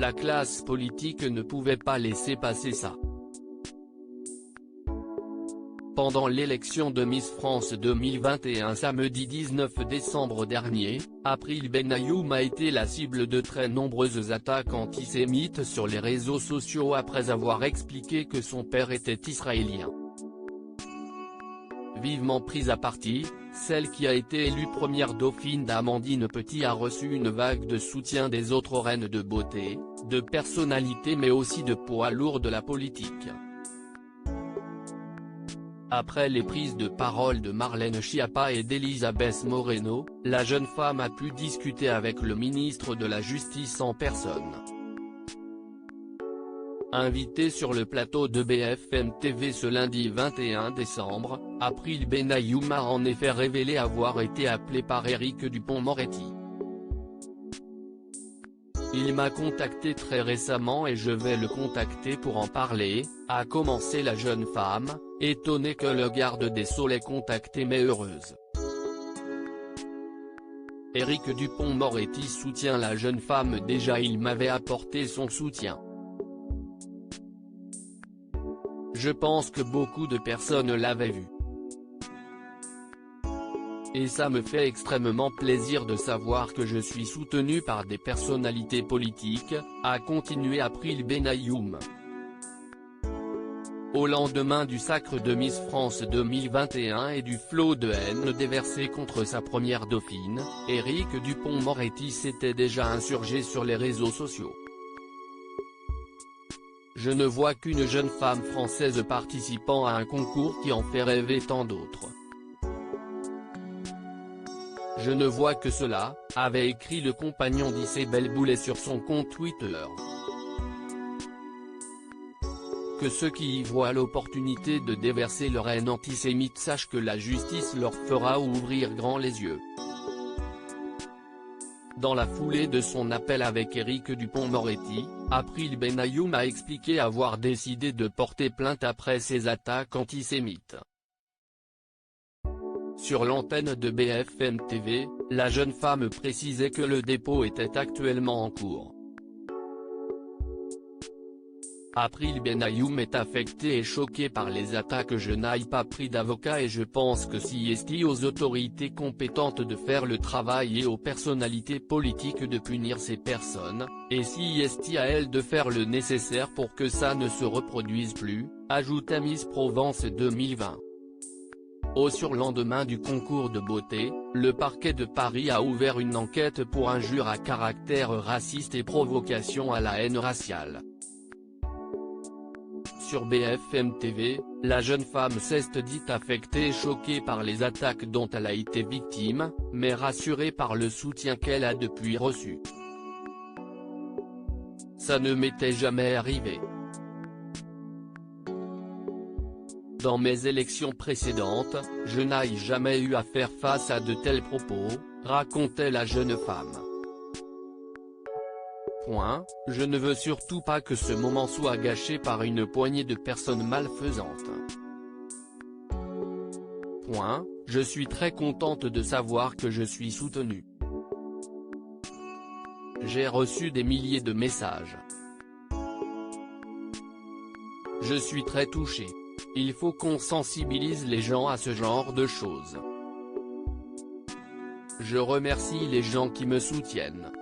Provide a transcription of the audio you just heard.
La classe politique ne pouvait pas laisser passer ça. Pendant l'élection de Miss France 2021 samedi 19 décembre dernier, April Benayoum a été la cible de très nombreuses attaques antisémites sur les réseaux sociaux après avoir expliqué que son père était israélien. Vivement prise à partie, celle qui a été élue première dauphine d'Amandine Petit a reçu une vague de soutien des autres reines de beauté, de personnalités mais aussi de poids lourds de la politique. Après les prises de parole de Marlène Schiappa et d'Elisabeth Moreno, la jeune femme a pu discuter avec le ministre de la Justice en personne. Invitée sur le plateau de BFM TV ce lundi 21 décembre, April Benayoum a en effet révélé avoir été appelée par Éric Dupond-Moretti. Il m'a contacté très récemment et je vais le contacter pour en parler, a commencé la jeune femme, étonnée que le garde des Sceaux l'ait contactée mais heureuse. Éric Dupond-Moretti soutient la jeune femme. Déjà il m'avait apporté son soutien. Je pense que beaucoup de personnes l'avaient vu. Et ça me fait extrêmement plaisir de savoir que je suis soutenu par des personnalités politiques, a continué April Benayoum. Au lendemain du sacre de Miss France 2021 et du flot de haine déversé contre sa première dauphine, Éric Dupond-Moretti s'était déjà insurgé sur les réseaux sociaux. Je ne vois qu'une jeune femme française participant à un concours qui en fait rêver tant d'autres. Je ne vois que cela, avait écrit le compagnon d'Isabelle Boulet sur son compte Twitter. Que ceux qui y voient l'opportunité de déverser leur haine antisémite sachent que la justice leur fera ouvrir grand les yeux. Dans la foulée de son appel avec Éric Dupond-Moretti, April Benayoum a expliqué avoir décidé de porter plainte après ces attaques antisémites. Sur l'antenne de BFM TV, la jeune femme précisait que le dépôt était actuellement en cours. April Benayoum est affectée et choquée par les attaques. Je n'ai pas pris d'avocat et je pense que si est aux autorités compétentes de faire le travail et aux personnalités politiques de punir ces personnes, et si est à elles de faire le nécessaire pour que ça ne se reproduise plus, ajouta Miss Provence 2020. Au surlendemain du concours de beauté, le parquet de Paris a ouvert une enquête pour injures à caractère raciste et provocation à la haine raciale. Sur BFM TV, la jeune femme s'est dite affectée et choquée par les attaques dont elle a été victime, mais rassurée par le soutien qu'elle a depuis reçu. Ça ne m'était jamais arrivé. Dans mes élections précédentes, je n'ai jamais eu à faire face à de tels propos, racontait la jeune femme. Je ne veux surtout pas que ce moment soit gâché par une poignée de personnes malfaisantes. Je suis très contente de savoir que je suis soutenue. J'ai reçu des milliers de messages. Je suis très touchée. Il faut qu'on sensibilise les gens à ce genre de choses. Je remercie les gens qui me soutiennent.